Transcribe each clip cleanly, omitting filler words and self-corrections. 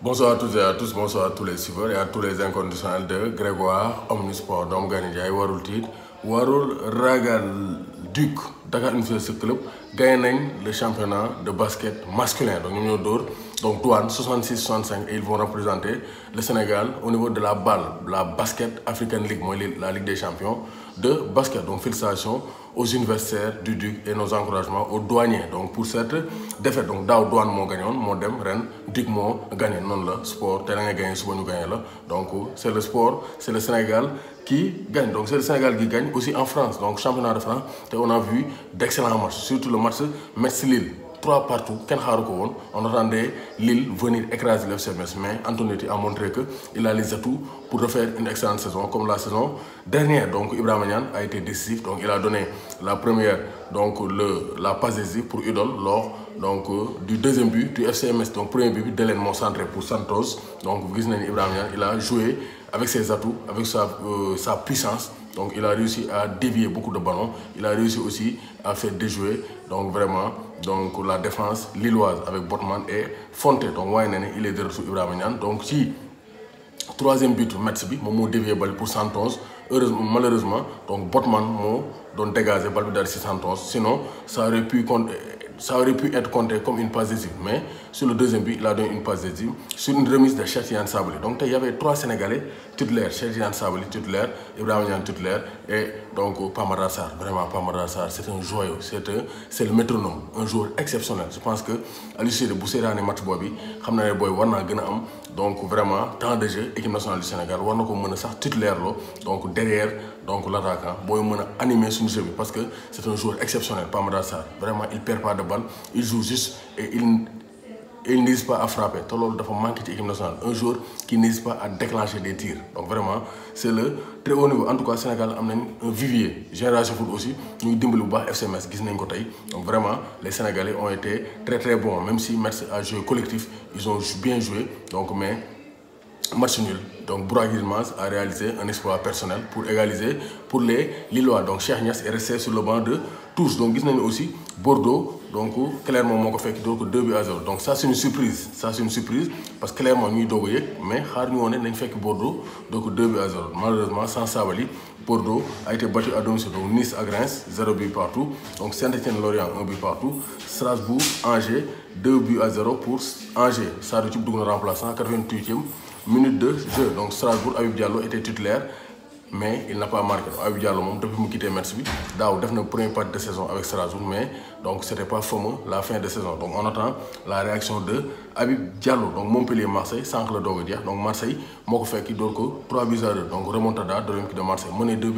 Bonsoir à toutes et à tous, bonsoir à tous les suiveurs et à tous les inconditionnels de Grégoire Omnisport. Donc Gagné Ndiaye warul tiit warul ragal Duc Dakar Université Club gagné le championnat de basket masculin. Donc nous sommes donc Douane 66-65 et ils vont représenter le Sénégal au niveau de la balle, la Basket African League, la Ligue des champions de basket. Donc félicitations aux universitaires du Duc et nos encouragements aux douaniers. Donc pour cette défaite, donc Dao Douane moo gagné moo dem ren Duc moo gagné non le sport te da ngay gagné suba ñu gagné la. Donc c'est le sport, c'est le Sénégal qui gagne. Donc c'est le Sénégal qui gagne aussi en France. Donc championnat de France, et on a vu d'excellents matchs, surtout le match Metz-Lille. 3 partout, on attendait Lille venir écraser le FC Metz, mais Antonetti a montré qu'il a les atouts pour refaire une excellente saison comme la saison dernière. Donc Ibrahima Niane a été décisif, donc il a donné la première, donc la passe décisive pour Udol lors du deuxième but du FC Metz. Donc premier but d'élément centré pour Santos. Donc Ibrahima Niane, il a joué avec ses atouts, avec sa puissance. Donc il a réussi à dévier beaucoup de ballons. Il a réussi aussi à faire déjouer donc vraiment donc la défense lilloise avec Botman et Fonte. Donc il est de retour Ibrahima Niane. Donc si troisième but Metz bi moom moo dévié bal pour Santos. Malheureusement donc Botman moo doon dégager bal bi daal ci Santos. Sinon ça aurait pu être compté comme une passe décisive. Mais sur le deuxième but, il a donné une passe décisive sur une remise de Cheikh Tidiane Sabaly. Donc il y avait 3 Sénégalais titulaires. Cheikh Tidiane Sabaly titulaire, Ibrahima Niane titulaire et donc Pamara Sarr. Vraiment Pamara Sarr, c'est un joyau, c'est le métronome, un joueur exceptionnel. Je pense que à l'issue de Bousserane match bobi, xam na ne boy war naa gën a am donc vraiment temps de jeu équipe nationale du Sénégal war na ko mën a sax titulaire lo donc derrière donc l'attaquant booy mën a animer suñu jeu bi parce que c'est un joueur exceptionnel Pamara Sarr. Vraiment il perd pas de balle, il joue juste et il n'hésite pas à frapper. Tout le monde manque de l'équipe nationale. Un joueur qui n'hésite pas à déclencher des tirs. Donc vraiment, c'est le très haut niveau. En tout cas, le Sénégal a un vivier. Génération Foot aussi, nous avons FC Metz. Donc vraiment, les Sénégalais ont été très très bons. Même si Metz a joué collectif, ils ont bien joué. Donc, mais match nul. Donc Bourag Yilmaz a réalisé un exploit personnel pour égaliser pour les Lillois. Donc Cheikh Niass est resté sur le banc de tous. Donc nous avons aussi Bordeaux. Donc clairement moo ko fekk donc 2-0. Donc ça c'est une surprise. Ça c'est une surprise parce que clairement ñuy doog a yëg mais xaar ñu woon ne nañ fekk Bordeaux donc 2-0. Malheureusement sans Sabaly, Bordeaux a été battu à domicile. Donc Nice à Reims 0 but partout. Donc Saint-Étienne-Lorient 1 but partout. Strasbourg, Angers 2-0 pour Angers. Sadio Thioub dugg na remplaçant 88e minute de jeu. Donc Strasbourg, Habib Diallo était titulaire. Mais il n'a pas marqué. Habib Diallo, depuis qu'il quitté Metz, il a fait une première partie de saison avec Strasbourg, mais donc c'était pas fameux la fin de saison. Donc on attend la réaction de Habib Diallo. Donc Montpellier-Marseille, sans que le dogue. Donc Marseille, moi fait qui donc 3-2. Donc remontada de l'Olympique de Marseille, mené 2-0.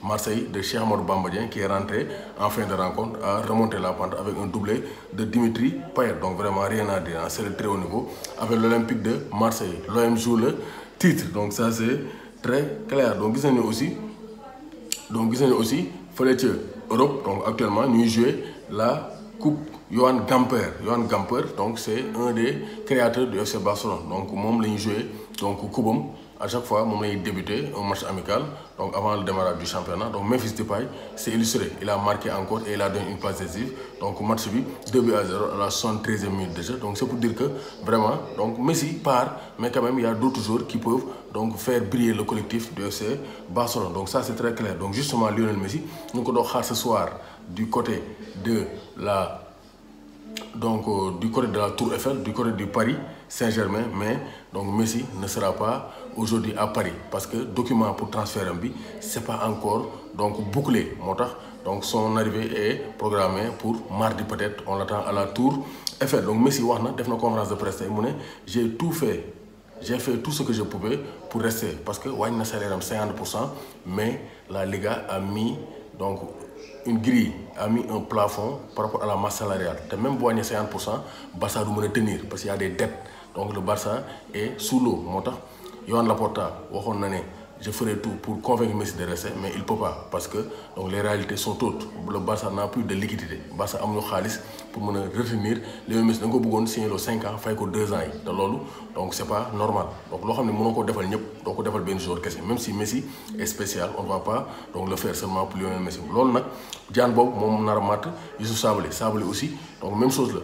Marseille de Cheikh Amadou Bambadien qui est rentré en fin de rencontre a remonté la pente avec un doublé de Dimitri Payet. Donc vraiment rien à dire, c'est le très haut niveau. Avec l'Olympique de Marseille, l'OM joue le titre. Donc ça c'est très clair. Donc vous avez aussi fallait Europe. Donc actuellement nous jouons la coupe Johan Gamper. Johan Gamper, donc c'est un des créateurs du FC Barcelone. Donc moi je joué donc Koubom. À chaque fois, moi j'ai débuté un match amical, donc avant le démarrage du championnat. Donc Memphis Depay s'est illustré. Il a marqué encore et il a donné une passe décisive. Donc match 2-0 à la 73e minute de jeu. Donc c'est pour dire que vraiment, donc Messi part, mais quand même il y a d'autres joueurs qui peuvent donc faire briller le collectif du FC Barcelone. Donc ça c'est très clair. Donc justement Lionel Messi, nous allons ce soir du côté de la Tour Eiffel, du côté du Paris Saint-Germain, mais donc Messi ne sera pas aujourd'hui à Paris parce que le document pour transfert c'est pas encore donc bouclé. Donc son arrivée est programmée pour mardi peut-être, on l'attend à la Tour Eiffel. Donc Messi a fait une conférence de presse, j'ai tout fait. J'ai fait tout ce que je pouvais pour rester parce que Wayne n'a salaire 50%, mais la Liga a mis donc une grille, a mis un plafond par rapport à la masse salariale. Et même si Wayne 50%, Barça doit tenir parce qu'il y a des dettes. Donc le Barça est sous l'eau. Yohan Laporta, je ferai tout pour convaincre Messi de rester, mais il ne peut pas parce que donc, les réalités sont autres. Le Barça n'a plus de liquidité. Le Barça a un khalis pour retenir les Messi. Donc, il a signé 5 ans, il faut 2 ans. Donc, ce n'est pas normal. Donc, ce qu'on peut faire jour. Même si Messi est spécial, on ne va pas donc, le faire seulement pour Lionel Messi. Diane Bob, mon Naramat, Youssouf Sabaly aussi. Donc, même chose là.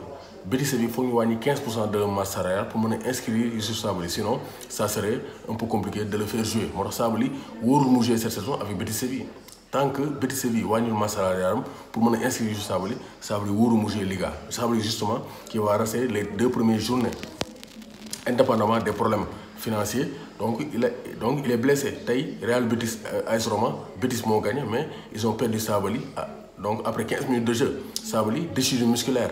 Betis Séville faut ñu wàññi 15% de leur masse salariale pour mën a inscrire Youssouf Sabaly, sinon ça serait un peu compliqué de le faire jouer. moo tax Sabaly wóorul mu jouer cette saison avec Betis Séville. Tant que Betis Séville wàññul masse salariale pour mën a inscrire Youssouf Sabaly wóorul mu jouer Liga. Sabaly justement qui va rester les 2 premières journées indépendamment des problèmes financiers. Donc il est blessé. Tey Real Betis AS Roma, Betis moo gagné mais ils ont perdu Sabaly. Donc après 15 minutes de jeu, Sabaly déchirure musculaire.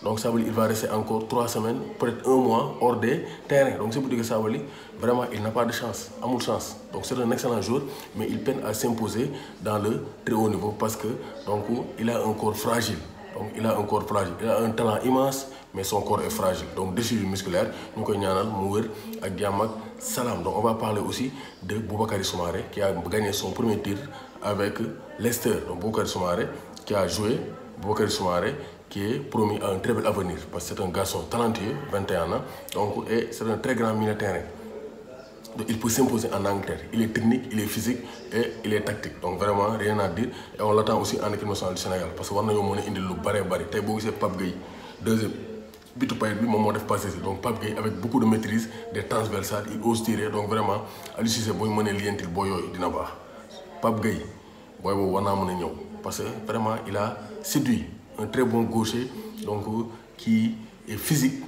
Donc Sabaly il va rester encore 3 semaines, peut-être 1 mois hors des terrains. Donc c'est pour dire que Sabaly vraiment il n'a pas de chance, amul chance. Donc c'est un excellent joueur mais il peine à s'imposer dans le très haut niveau parce que donc il a un corps fragile. Donc il a un corps fragile, il a un talent immense mais son corps est fragile. Donc déchirure musculaire, ñu koy ñaanal mu wër ak jàmm ak salaam. Donc on va parler aussi de Boubakary Soumaré qui a gagné son premier titre avec Leicester. Donc Boubakary Soumaré qui a joué, Boubakary Soumaré qui est promis à un très bel avenir parce que c'est un garçon talentueux, 21 ans, donc et c'est un très grand milieu de terrain. Donc il peut s'imposer en Angleterre. Il est technique, il est physique et il est tactique. Donc vraiment rien à dire. Et on l'attend aussi en équipe nationale du Sénégal parce que war nañoo mën a indi lu bari. Tey boo gisee Pape Gueye deuxième bitu payet bi moom moo def passé. Donc Pape Gueye avec beaucoup de maîtrise, des transversales, il ose tirer. Donc vraiment Aliou Cissé booy mënee lientil boo yooyu dina baax. Pape Gueye booy boobu war naa mën a ñëw parce que vraiment il a séduit un très bon gaucher donc qui est physique.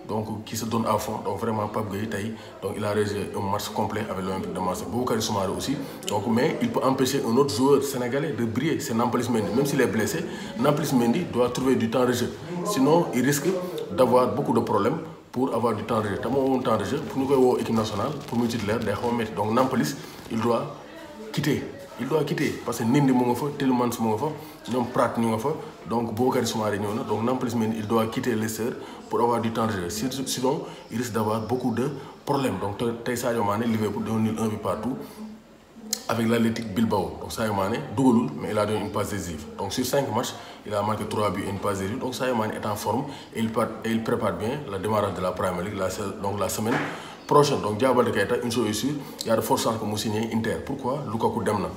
Donc qui se donne à fond. Donc vraiment Pape Gueye tey donc il a réalisé un match complet avec l'Olympique de Marseille. Boubakary Soumaré aussi. Donc mais il peut empêcher un autre joueur sénégalais de briller, c'est Nampalys Mendy. Même s'il est blessé, Nampalys Mendy doit trouver du temps de jeu. Sinon il risque d'avoir beaucoup de problèmes pour avoir du temps de jeu. Te moo woon temps de jeu pour ñu koy woo équipe nationale pour muy titulaire day xaw a métti. Donc Nampalys il doit quitter parce que Mendy mu nga fa, Tielemans mu nga fa, ñoom Pratt ñu nga fa. Donc Boubakary Soumaré ñëw na. Donc Nampalys Mendy il doit quitter Leicester pour avoir du temps de jeu. Sinon il risque d'avoir beaucoup de problèmes. Donc tey Sadio Mané Liverpool doon nul 1 but partout avec l'Athletic Bilbao. Donc Sadio Mané dugalul mais il a donné une passe décisive. Donc sur 5 matchs il a marqué 3 buts et une passe décisive. Donc Sadio Mané est en forme et il prépare bien le démarrage de la Premier League donc la semaine prochaine. Donc Diabaté Keita une chose est sûre, il y a de fortes chances que mu signé Inter. Pourquoi? Lukaku dem na,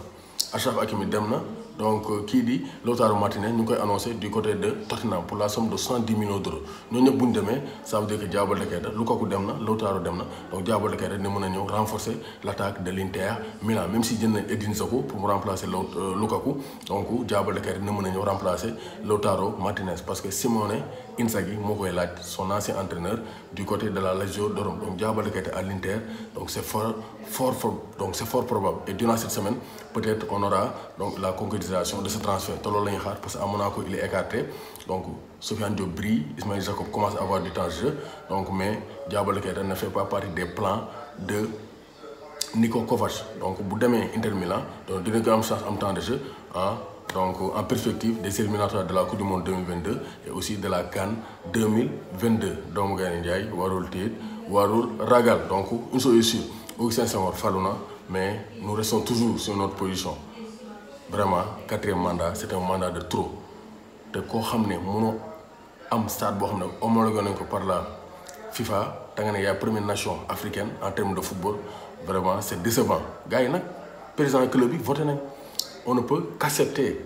Achraf Hakimi dem na. Donc kii di Lautaro Martinez ñu ngi koy annoncé du côté de Tottenham pour la somme de 110 millions d'euros. ñooñu ñëpp bu ñu demee ça veut dire que Diabaté Keita Lukaku dem na, Lautaro dem na. Donc Diabaté Keita dina mën a ñëw renforcer l'attaque de l'Inter Milan même si jënd nañ Edin Dzeko pour mu remplacer Lukaku. Donc Diabaté Keita dina mën a ñëw remplacer Lautaro Martinez parce que Simone Inzaghi moo koy laaj, son ancien entraîneur du côté de la Lazio de Rome. Donc Diabaté Keita à l'Inter, donc c'est fort probable. Et durant cette semaine peut-être on aura donc la concrétisation de ce transfert te loolu la ñuy xaar parce que à Monaco il est écarté. Donc Sofiane Diop brille, Ismaïla Jacob commence à avoir du temps de jeu. Donc mais Diabaté Keita ne fait pas partie des plans de Niko Kovac. Donc bu demee Inter Milan donc dina gën am chance am temps de jeu donc en perspective des éliminatoires de la Coupe du Monde 2022 et aussi de la CAN 2022. doomu Gaynde Njaay warul tiit warul ragal. Donc une chose est sûre, Augustin Senghor falu na mais nous restons toujours sur notre position. Vraiment 4e mandat c'est un mandat de trop te koo xam ne mënoo am stade boo xam ne homologué nañ ko par la FIFA te nga ne yaay première nation africaine en termes de football. Vraiment c'est décevant. Gars yi nag président club bi voté nañ. On ne peut qu'accepter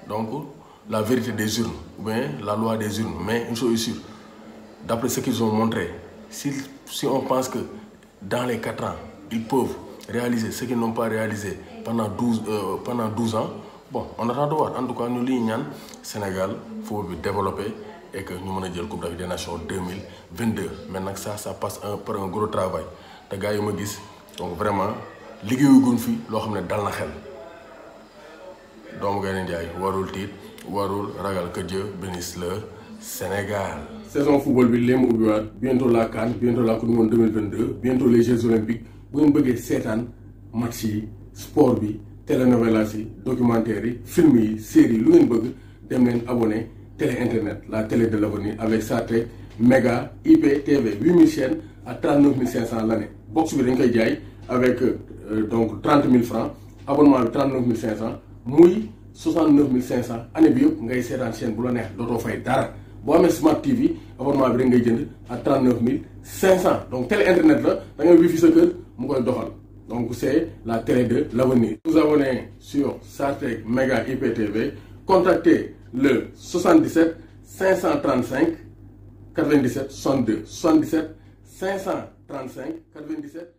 donc la vérité des urnes ou bien la loi des urnes. Mais une chose est sûre, d'après ce qu'ils ont montré, si on pense que dans les 4 ans ils peuvent réaliser ce qu'ils n'ont pas réalisé pendant 12 ans, bon on attend de voir. En tout cas ñu li ñaan Sénégal faut bi développer et que ñu mën a jël Coupe d'Afrique des Nations 2022. Mais nag ça passe par un gros travail te gars yi ma gis donc vraiment liggéeyaguñ fi loo xam ne dal na xel. doomu Gaynde Njaay warul tiit warul ragal que Dieu bénisse le Sénégal. Saison football bi léegi mu ubbiwaat bientôt la CAN bientôt la Coupe du Monde 2022 bientôt les Jeux olympiques. bu ngeen bëggee seetaan match yi sport bi télénovelas yi documentaires yi film yi séries yi lu ngeen bëgg dem leen abonné télé internet la télé de l'avenir avec Satek Méga IPTV 8000 chaînes à 39 500 l'année. Box bi dañ koy jaay avec donc 30 000 francs abonnement bi 39 500 muy 69 500 année bi yëpp ngay seetaan chaîne bu la neex dootoo fay dara. boo amee Smart TV abonnement bi rek ngay jënd à 39 500. Donc télé internet la da ngay wifi sa kër mu koy doxal. Donc c'est la télé de l'avenir. Vous abonnez sur Satek Méga IPTV, contactez le 77 535 97 62 77 535 97